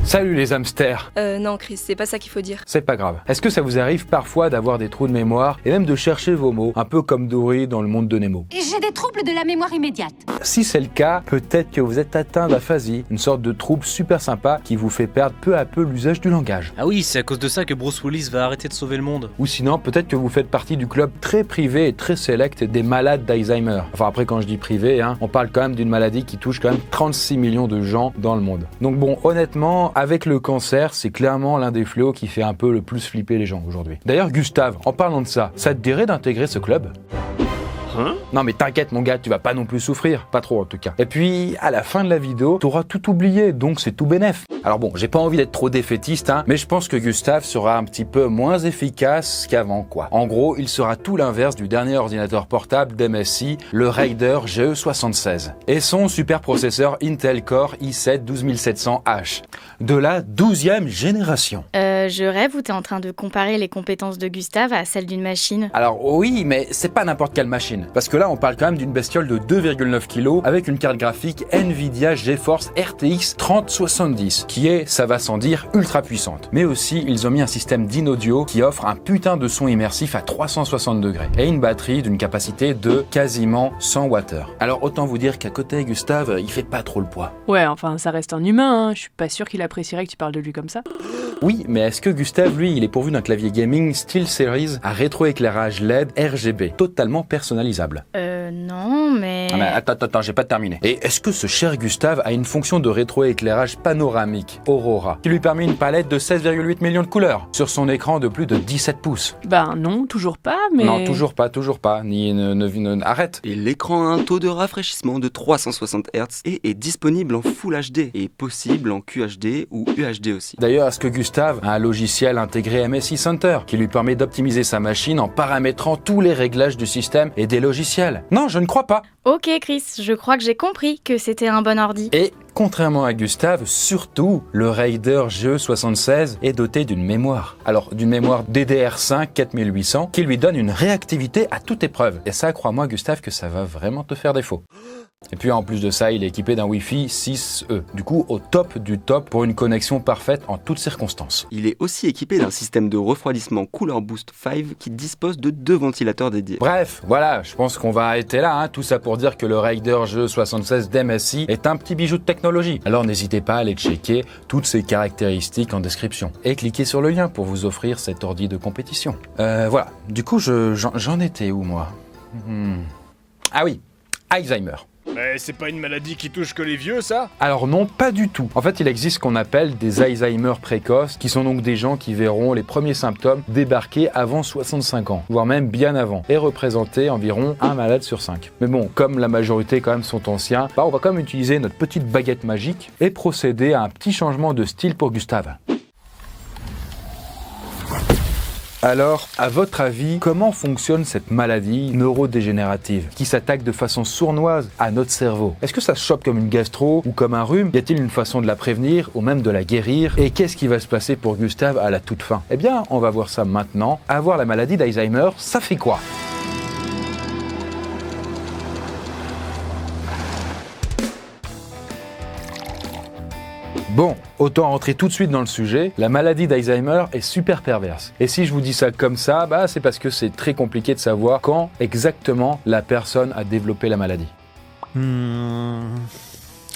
Salut les hamsters. Non Chris, c'est pas ça qu'il faut dire. C'est pas grave. Est-ce que ça vous arrive parfois d'avoir des trous de mémoire et même de chercher vos mots, un peu comme Dory dans le monde de Nemo? J'ai des troubles de la mémoire immédiate. Si c'est le cas, peut-être que vous êtes atteint d'aphasie, une sorte de trouble super sympa qui vous fait perdre peu à peu l'usage du langage. Ah oui, c'est à cause de ça que Bruce Willis va arrêter de sauver le monde. Ou sinon, peut-être que vous faites partie du club très privé et très sélect des malades d'Alzheimer. Enfin après, quand je dis privé, on parle quand même d'une maladie qui touche quand même 36 millions de gens dans le monde. Donc bon, honnêtement, avec le cancer, c'est clairement l'un des fléaux qui fait un peu le plus flipper les gens aujourd'hui. D'ailleurs, Gustave, en parlant de ça, ça te dirait d'intégrer ce club ? Non mais t'inquiète mon gars, tu vas pas non plus souffrir, pas trop en tout cas. Et puis à la fin de la vidéo, t'auras tout oublié, donc c'est tout bénef. Alors bon, j'ai pas envie d'être trop défaitiste, mais je pense que Gustave sera un petit peu moins efficace qu'avant quoi. En gros, il sera tout l'inverse du dernier ordinateur portable d'MSI, le Raider GE76, et son super processeur Intel Core i7-12700H, de la 12e génération. Je rêve ou t'es en train de comparer les compétences de Gustave à celles d'une machine? Alors oui, mais c'est pas n'importe quelle machine. Parce que là, on parle quand même d'une bestiole de 2,9 kg avec une carte graphique Nvidia GeForce RTX 3070, qui est, ça va sans dire, ultra puissante. Mais aussi, ils ont mis un système d'in-audio qui offre un putain de son immersif à 360 degrés et une batterie d'une capacité de quasiment 100 Wh. Alors autant vous dire qu'à côté, Gustave, il fait pas trop le poids. Ouais, enfin, ça reste un humain, Je suis pas sûr qu'il apprécierait que tu parles de lui comme ça. Oui, mais est-ce que Gustave, lui, il est pourvu d'un clavier gaming SteelSeries à rétroéclairage LED RGB, totalement personnalisable? Non, mais... Ah mais attends, j'ai pas terminé. Et est-ce que ce cher Gustave a une fonction de rétroéclairage panoramique, Aurora, qui lui permet une palette de 16,8 millions de couleurs sur son écran de plus de 17 pouces? Ben non, toujours pas, mais... Non, toujours pas, arrête. Et l'écran a un taux de rafraîchissement de 360 Hz et est disponible en Full HD et possible en QHD ou UHD aussi. D'ailleurs, est-ce que Gustave a un logiciel intégré MSI Center qui lui permet d'optimiser sa machine en paramétrant tous les réglages du système et des logiciels? Non, je ne crois pas. Ok Chris, je crois que j'ai compris que c'était un bon ordi. Et contrairement à Gustave, surtout, le Raider GE76 est doté d'une mémoire. Alors, d'une mémoire DDR5 4800 qui lui donne une réactivité à toute épreuve. Et ça, crois-moi Gustave, que ça va vraiment te faire défaut. Et puis en plus de ça, il est équipé d'un Wi-Fi 6E, du coup au top du top pour une connexion parfaite en toutes circonstances. Il est aussi équipé d'un système de refroidissement Cooler Boost 5 qui dispose de 2 ventilateurs dédiés. Bref, voilà, je pense qu'on va arrêter là, tout ça pour dire que le Raider GE76 d'MSI est un petit bijou de technologie. Alors n'hésitez pas à aller checker toutes ses caractéristiques en description et cliquez sur le lien pour vous offrir cet ordi de compétition. Voilà, du coup j'en étais où moi? Ah oui, Alzheimer. C'est pas une maladie qui touche que les vieux, ça? Alors non, pas du tout. En fait, il existe ce qu'on appelle des Alzheimer précoces, qui sont donc des gens qui verront les premiers symptômes débarquer avant 65 ans, voire même bien avant, et représenter environ un malade sur 5. Mais bon, comme la majorité quand même sont anciens, on va quand même utiliser notre petite baguette magique et procéder à un petit changement de style pour Gustave. Alors, à votre avis, comment fonctionne cette maladie neurodégénérative qui s'attaque de façon sournoise à notre cerveau? Est-ce que ça se chope comme une gastro ou comme un rhume? Y a-t-il une façon de la prévenir ou même de la guérir? Et qu'est-ce qui va se passer pour Gustave à la toute fin? Eh bien, on va voir ça maintenant. Avoir la maladie d'Alzheimer, ça fait quoi? Bon, autant rentrer tout de suite dans le sujet, la maladie d'Alzheimer est super perverse. Et si je vous dis ça comme ça, c'est parce que c'est très compliqué de savoir quand exactement la personne a développé la maladie.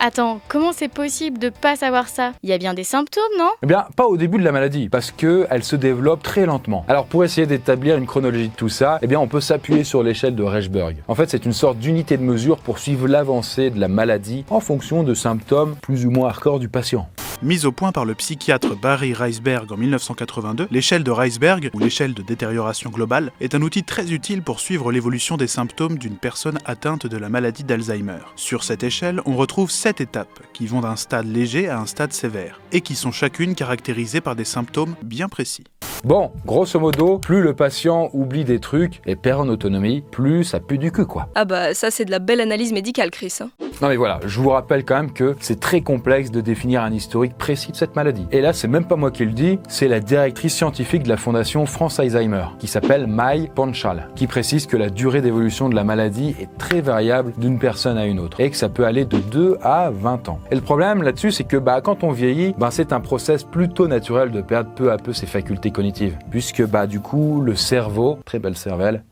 Attends, comment c'est possible de pas savoir ça? Il y a bien des symptômes, non? Eh bien, pas au début de la maladie, parce qu'elle se développe très lentement. Alors pour essayer d'établir une chronologie de tout ça, on peut s'appuyer sur l'échelle de Reichberg. En fait, c'est une sorte d'unité de mesure pour suivre l'avancée de la maladie en fonction de symptômes plus ou moins hardcore du patient. Mise au point par le psychiatre Barry Reichberg en 1982, l'échelle de Reichberg, ou l'échelle de détérioration globale, est un outil très utile pour suivre l'évolution des symptômes d'une personne atteinte de la maladie d'Alzheimer. Sur cette échelle, on retrouve 7 étapes, qui vont d'un stade léger à un stade sévère, et qui sont chacune caractérisées par des symptômes bien précis. Bon, grosso modo, plus le patient oublie des trucs et perd en autonomie, plus ça pue du cul, quoi. Ah bah ça c'est de la belle analyse médicale Chris. Non mais voilà, je vous rappelle quand même que c'est très complexe de définir un historique précis de cette maladie. Et là, c'est même pas moi qui le dis, c'est la directrice scientifique de la fondation France Alzheimer, qui s'appelle Mai Panchal, qui précise que la durée d'évolution de la maladie est très variable d'une personne à une autre, et que ça peut aller de 2 à 20 ans. Et le problème là-dessus, c'est que quand on vieillit, c'est un process plutôt naturel de perdre peu à peu ses facultés cognitives, puisque du coup, le cerveau, très belle cervelle,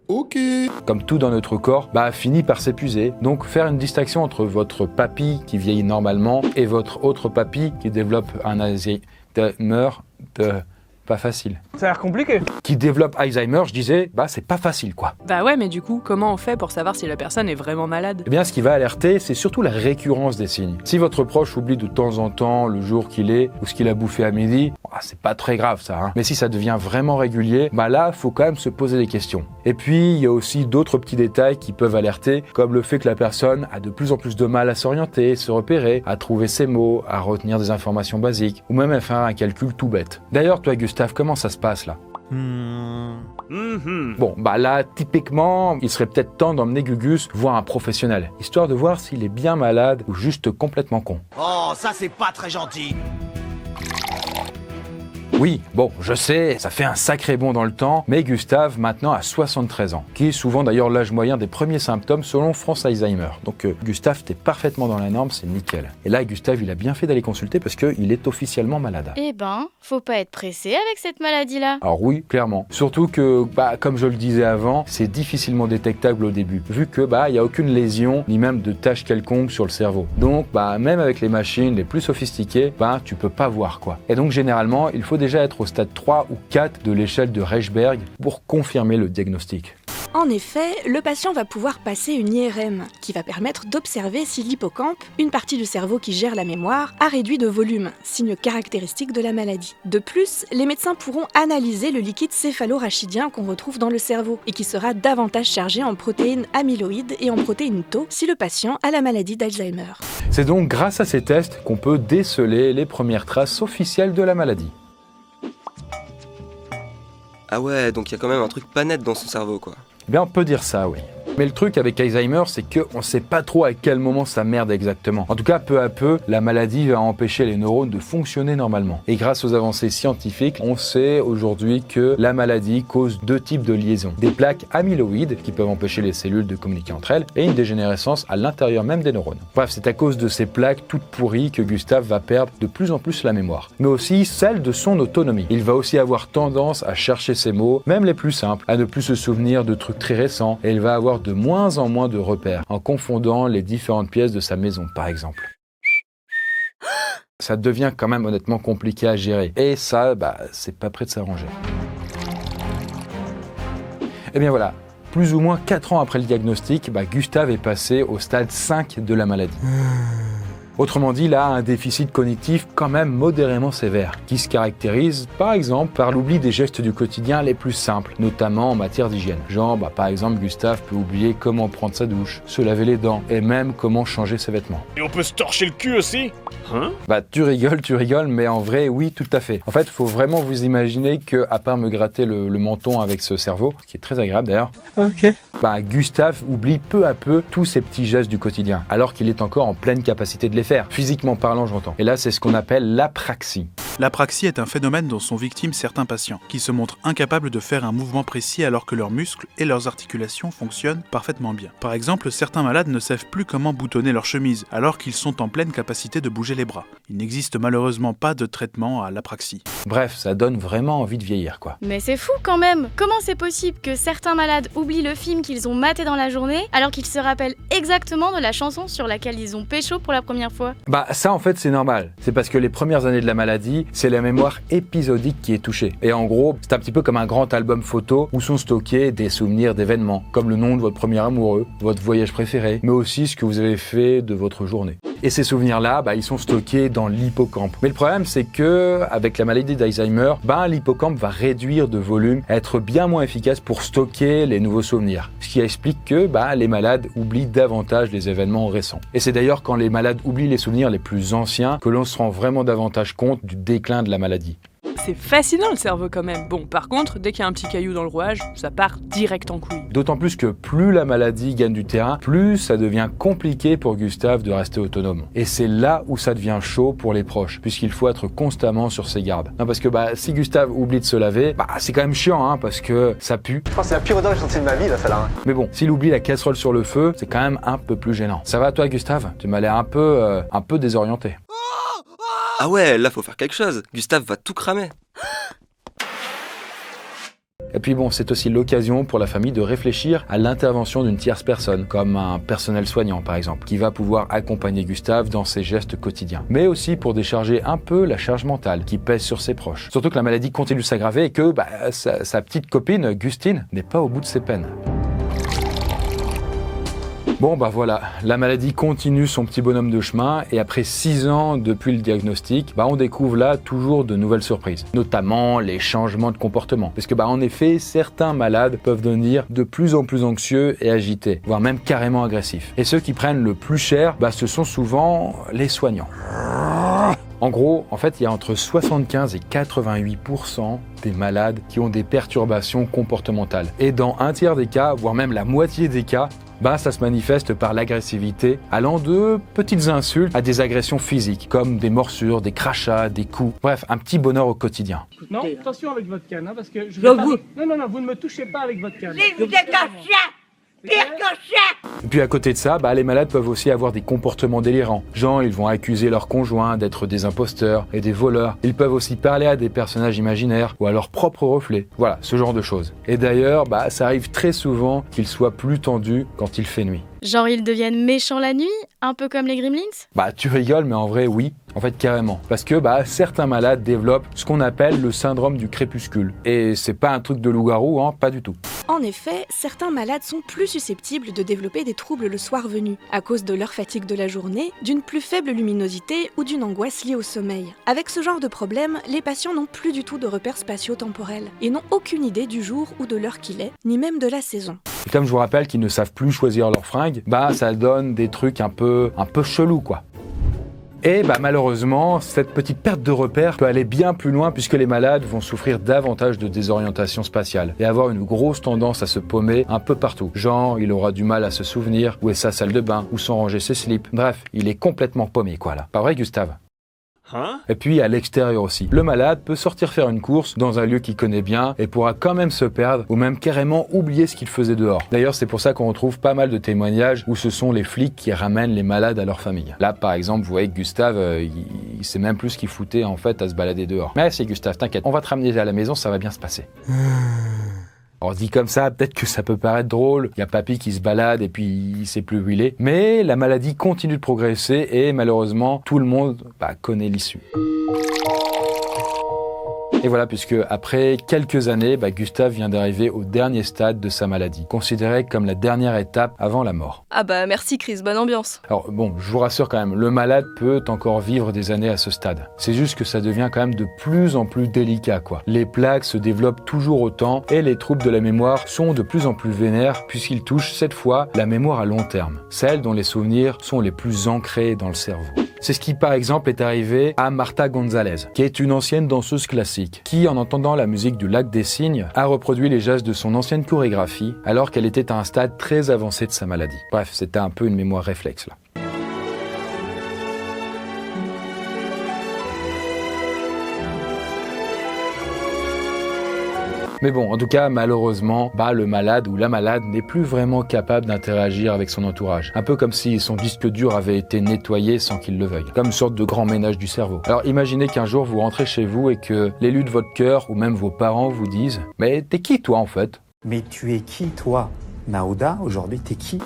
Ok. comme tout dans notre corps, finit par s'épuiser. Donc faire une distinction entre votre papy qui vieillit normalement et votre autre papy qui développe un Alzheimer, pas facile. Ça a l'air compliqué. Qui développe Alzheimer, je disais, c'est pas facile quoi. Bah ouais, mais du coup, comment on fait pour savoir si la personne est vraiment malade? Eh bien, ce qui va alerter, c'est surtout la récurrence des signes. Si votre proche oublie de temps en temps le jour qu'il est ou ce qu'il a bouffé à midi, c'est pas très grave ça, hein. Mais si ça devient vraiment régulier, là, faut quand même se poser des questions. Et puis, il y a aussi d'autres petits détails qui peuvent alerter, comme le fait que la personne a de plus en plus de mal à s'orienter, se repérer, à trouver ses mots, à retenir des informations basiques, ou même à faire un calcul tout bête. D'ailleurs, toi, Gustave, comment ça se passe là? Bon, là, typiquement, il serait peut-être temps d'emmener Gugus voir un professionnel, histoire de voir s'il est bien malade ou juste complètement con. Oh, ça c'est pas très gentil. Oui, je sais, ça fait un sacré bond dans le temps, mais Gustave, maintenant, a 73 ans, qui est souvent d'ailleurs l'âge moyen des premiers symptômes selon France Alzheimer. Donc Gustave, t'es parfaitement dans la norme, c'est nickel. Et là, Gustave, il a bien fait d'aller consulter parce qu'il est officiellement malade. Faut pas être pressé avec cette maladie-là. Alors oui, clairement. Surtout que, comme je le disais avant, c'est difficilement détectable au début, vu que, il n'y a aucune lésion, ni même de tache quelconque sur le cerveau. Donc, même avec les machines les plus sophistiquées, tu peux pas voir quoi. Et donc, généralement, il faut déjà être au stade 3 ou 4 de l'échelle de Reichberg pour confirmer le diagnostic. En effet, le patient va pouvoir passer une IRM qui va permettre d'observer si l'hippocampe, une partie du cerveau qui gère la mémoire, a réduit de volume, signe caractéristique de la maladie. De plus, les médecins pourront analyser le liquide céphalorachidien qu'on retrouve dans le cerveau et qui sera davantage chargé en protéines amyloïdes et en protéines tau si le patient a la maladie d'Alzheimer. C'est donc grâce à ces tests qu'on peut déceler les premières traces officielles de la maladie. Ah ouais, donc il y a quand même un truc pas net dans son cerveau quoi. Bien, on peut dire ça, oui. Mais le truc avec Alzheimer, c'est qu'on ne sait pas trop à quel moment ça merde exactement. En tout cas, peu à peu, la maladie va empêcher les neurones de fonctionner normalement. Et grâce aux avancées scientifiques, on sait aujourd'hui que la maladie cause 2 types de liaisons. Des plaques amyloïdes qui peuvent empêcher les cellules de communiquer entre elles et une dégénérescence à l'intérieur même des neurones. Bref, c'est à cause de ces plaques toutes pourries que Gustave va perdre de plus en plus la mémoire. Mais aussi celle de son autonomie. Il va aussi avoir tendance à chercher ses mots, même les plus simples, à ne plus se souvenir de trucs très récents, et il va avoir de moins en moins de repères, en confondant les différentes pièces de sa maison, par exemple. Ça devient quand même honnêtement compliqué à gérer. Et ça, c'est pas près de s'arranger. Et bien voilà, plus ou moins 4 ans après le diagnostic, Gustave est passé au stade 5 de la maladie. Autrement dit, il a un déficit cognitif quand même modérément sévère, qui se caractérise par exemple par l'oubli des gestes du quotidien les plus simples, notamment en matière d'hygiène. Genre, par exemple, Gustave peut oublier comment prendre sa douche, se laver les dents, et même comment changer ses vêtements. Et on peut se torcher le cul aussi? Hein? Tu rigoles, mais en vrai, oui, tout à fait. En fait, faut vraiment vous imaginer que, à part me gratter le menton avec ce cerveau, ce qui est très agréable d'ailleurs, Gustave oublie peu à peu tous ces petits gestes du quotidien, alors qu'il est encore en pleine capacité de les faire, physiquement parlant j'entends. Et là c'est ce qu'on appelle l'apraxie. L'apraxie est un phénomène dont sont victimes certains patients, qui se montrent incapables de faire un mouvement précis alors que leurs muscles et leurs articulations fonctionnent parfaitement bien. Par exemple, certains malades ne savent plus comment boutonner leur chemise, alors qu'ils sont en pleine capacité de bouger les bras. Il n'existe malheureusement pas de traitement à l'apraxie. Bref, ça donne vraiment envie de vieillir quoi. Mais c'est fou quand même! Comment c'est possible que certains malades oublient le film qu'ils ont maté dans la journée, alors qu'ils se rappellent exactement de la chanson sur laquelle ils ont pécho pour la première fois? Ça en fait c'est normal. C'est parce que les premières années de la maladie, c'est la mémoire épisodique qui est touchée. Et en gros, c'est un petit peu comme un grand album photo où sont stockés des souvenirs d'événements, comme le nom de votre premier amoureux, votre voyage préféré, mais aussi ce que vous avez fait de votre journée. Et ces souvenirs-là, ils sont stockés dans l'hippocampe. Mais le problème, c'est que avec la maladie d'Alzheimer, l'hippocampe va réduire de volume, être bien moins efficace pour stocker les nouveaux souvenirs. Ce qui explique que les malades oublient davantage les événements récents. Et c'est d'ailleurs quand les malades oublient les souvenirs les plus anciens que l'on se rend vraiment davantage compte du déclin de la maladie. c'est fascinant le cerveau quand même. Bon, par contre, dès qu'il y a un petit caillou dans le rouage, ça part direct en couille. D'autant plus que plus la maladie gagne du terrain, plus ça devient compliqué pour Gustave de rester autonome. Et c'est là où ça devient chaud pour les proches, puisqu'il faut être constamment sur ses gardes. Non, parce que si Gustave oublie de se laver, c'est quand même chiant, hein, parce que ça pue. Oh, c'est la pire odeur que j'ai sentie de ma vie, là, celle-là. Mais bon, s'il oublie la casserole sur le feu, c'est quand même un peu plus gênant. Ça va toi, Gustave? Tu m'as l'air un peu désorienté. Ah ouais, là faut faire quelque chose. Gustave va tout cramer. Et puis bon, c'est aussi l'occasion pour la famille de réfléchir à l'intervention d'une tierce personne, comme un personnel soignant par exemple, qui va pouvoir accompagner Gustave dans ses gestes quotidiens. Mais aussi pour décharger un peu la charge mentale qui pèse sur ses proches. Surtout que la maladie continue de s'aggraver et que sa petite copine, Gustine, n'est pas au bout de ses peines. Bon voilà, la maladie continue son petit bonhomme de chemin et après 6 ans depuis le diagnostic, on découvre là toujours de nouvelles surprises, notamment les changements de comportement. Parce que en effet, certains malades peuvent devenir de plus en plus anxieux et agités, voire même carrément agressifs. Et ceux qui prennent le plus cher, ce sont souvent les soignants. En gros, en fait, il y a entre 75 et 88% des malades qui ont des perturbations comportementales. Et dans un tiers des cas, voire même la moitié des cas, ça se manifeste par l'agressivité, allant de petites insultes à des agressions physiques, comme des morsures, des crachats, des coups. Bref, un petit bonheur au quotidien. Non, attention avec votre canne, parce que je vais pas... Non, vous ne me touchez pas avec votre canne. Vous êtes un chien! Pire qu'un chien! Et puis à côté de ça, les malades peuvent aussi avoir des comportements délirants. Genre, ils vont accuser leurs conjoints d'être des imposteurs et des voleurs. Ils peuvent aussi parler à des personnages imaginaires ou à leurs propres reflets. Voilà, ce genre de choses. Et d'ailleurs, ça arrive très souvent qu'ils soient plus tendus quand il fait nuit. Genre ils deviennent méchants la nuit, un peu comme les Gremlins? Tu rigoles, mais en vrai, oui. En fait, carrément. Parce que certains malades développent ce qu'on appelle le syndrome du crépuscule. Et c'est pas un truc de loup-garou, pas du tout. En effet, certains malades sont plus susceptibles de développer des troubles le soir venu, à cause de leur fatigue de la journée, d'une plus faible luminosité ou d'une angoisse liée au sommeil. Avec ce genre de problème, les patients n'ont plus du tout de repères spatio-temporels et n'ont aucune idée du jour ou de l'heure qu'il est, ni même de la saison. Et comme je vous rappelle qu'ils ne savent plus choisir leurs fringues, ça donne des trucs un peu chelous, quoi. Et malheureusement, cette petite perte de repères peut aller bien plus loin puisque les malades vont souffrir davantage de désorientation spatiale et avoir une grosse tendance à se paumer un peu partout. Genre, il aura du mal à se souvenir où est sa salle de bain, où sont rangés ses slips. Bref, il est complètement paumé, là. Pas vrai, Gustave ? Et puis à l'extérieur aussi. Le malade peut sortir faire une course dans un lieu qu'il connaît bien et pourra quand même se perdre ou même carrément oublier ce qu'il faisait dehors. D'ailleurs, c'est pour ça qu'on retrouve pas mal de témoignages où ce sont les flics qui ramènent les malades à leur famille. Là, par exemple, vous voyez que Gustave, il sait même plus ce qu'il foutait en fait à se balader dehors. Mais c'est Gustave, t'inquiète, on va te ramener à la maison, ça va bien se passer. Alors dit comme ça, peut-être que ça peut paraître drôle, il y a papy qui se balade et puis il sait plus où il est, mais la maladie continue de progresser et malheureusement tout le monde connaît l'issue. Et voilà, puisque après quelques années, Gustave vient d'arriver au dernier stade de sa maladie, considéré comme la dernière étape avant la mort. Ah merci Chris, bonne ambiance. Alors je vous rassure quand même, le malade peut encore vivre des années à ce stade. C'est juste que ça devient quand même de plus en plus délicat, quoi. Les plaques se développent toujours autant et les troubles de la mémoire sont de plus en plus vénères puisqu'ils touchent cette fois la mémoire à long terme, celle dont les souvenirs sont les plus ancrés dans le cerveau. C'est ce qui, par exemple, est arrivé à Marta González, qui est une ancienne danseuse classique, qui, en entendant la musique du Lac des Cygnes, a reproduit les gestes de son ancienne chorégraphie, alors qu'elle était à un stade très avancé de sa maladie. Bref, c'était un peu une mémoire réflexe, là. Mais bon, en tout cas, malheureusement, le malade ou la malade n'est plus vraiment capable d'interagir avec son entourage. Un peu comme si son disque dur avait été nettoyé sans qu'il le veuille. Comme une sorte de grand ménage du cerveau. Alors imaginez qu'un jour vous rentrez chez vous et que l'élu de votre cœur ou même vos parents vous disent « Mais t'es qui toi en fait ?» Mais tu es qui toi? Naouda, aujourd'hui t'es qui?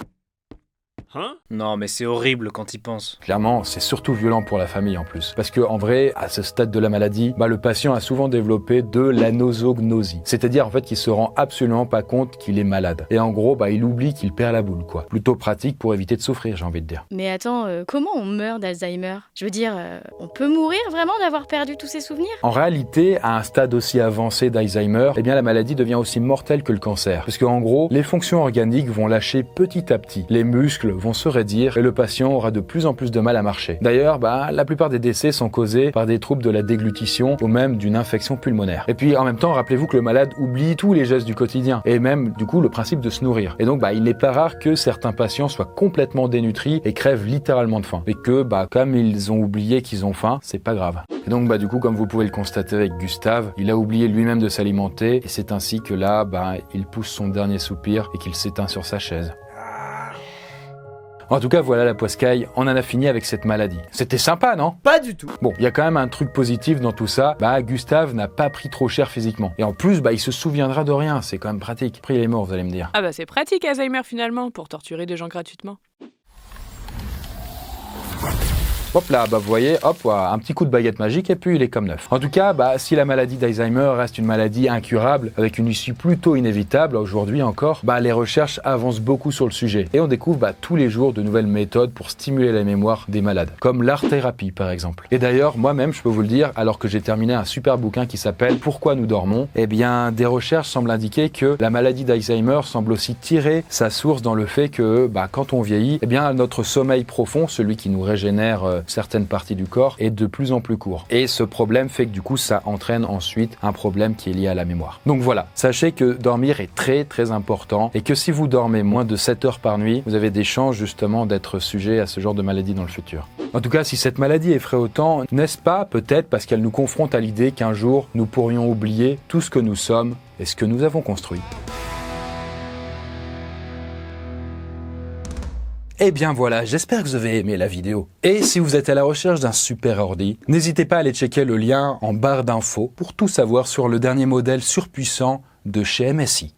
Non, mais c'est horrible quand il pense. Clairement, c'est surtout violent pour la famille en plus. Parce que en vrai, à ce stade de la maladie, le patient a souvent développé de l'anosognosie. C'est-à-dire en fait qu'il se rend absolument pas compte qu'il est malade. Et en gros, il oublie qu'il perd la boule, quoi. Plutôt pratique pour éviter de souffrir, j'ai envie de dire. Mais attends, comment on meurt d'Alzheimer? Je veux dire, on peut mourir vraiment d'avoir perdu tous ses souvenirs? En réalité, à un stade aussi avancé d'Alzheimer, la maladie devient aussi mortelle que le cancer. Parce qu'en gros, les fonctions organiques vont lâcher petit à petit. Les muscles vont se raidir et le patient aura de plus en plus de mal à marcher. D'ailleurs, la plupart des décès sont causés par des troubles de la déglutition ou même d'une infection pulmonaire. Et puis en même temps, rappelez-vous que le malade oublie tous les gestes du quotidien et même du coup le principe de se nourrir. Et donc il n'est pas rare que certains patients soient complètement dénutris et crèvent littéralement de faim. Et que comme ils ont oublié qu'ils ont faim, c'est pas grave. Et donc du coup, comme vous pouvez le constater avec Gustave, il a oublié lui-même de s'alimenter et c'est ainsi que là, il pousse son dernier soupir et qu'il s'éteint sur sa chaise. En tout cas, voilà la poiscaille, on en a fini avec cette maladie. C'était sympa, non? Pas du tout. Bon, il y a quand même un truc positif dans tout ça, Gustave n'a pas pris trop cher physiquement. Et en plus, il se souviendra de rien, c'est quand même pratique. Après, il est mort, vous allez me dire. Ah c'est pratique Alzheimer finalement, pour torturer des gens gratuitement. Hop là, vous voyez, un petit coup de baguette magique et puis il est comme neuf. En tout cas, si la maladie d'Alzheimer reste une maladie incurable, avec une issue plutôt inévitable, aujourd'hui encore, les recherches avancent beaucoup sur le sujet. Et on découvre tous les jours de nouvelles méthodes pour stimuler la mémoire des malades, comme l'art-thérapie par exemple. Et d'ailleurs, moi-même, je peux vous le dire, alors que j'ai terminé un super bouquin qui s'appelle « Pourquoi nous dormons ?», des recherches semblent indiquer que la maladie d'Alzheimer semble aussi tirer sa source dans le fait que, quand on vieillit, notre sommeil profond, celui qui nous régénère certaines parties du corps, est de plus en plus court. Et ce problème fait que du coup ça entraîne ensuite un problème qui est lié à la mémoire. Donc voilà, sachez que dormir est très très important et que si vous dormez moins de 7 heures par nuit, vous avez des chances justement d'être sujet à ce genre de maladie dans le futur. En tout cas, si cette maladie effraie autant, n'est-ce pas peut-être parce qu'elle nous confronte à l'idée qu'un jour nous pourrions oublier tout ce que nous sommes et ce que nous avons construit. Et bien voilà, j'espère que vous avez aimé la vidéo. Et si vous êtes à la recherche d'un super ordi, n'hésitez pas à aller checker le lien en barre d'infos pour tout savoir sur le dernier modèle surpuissant de chez MSI.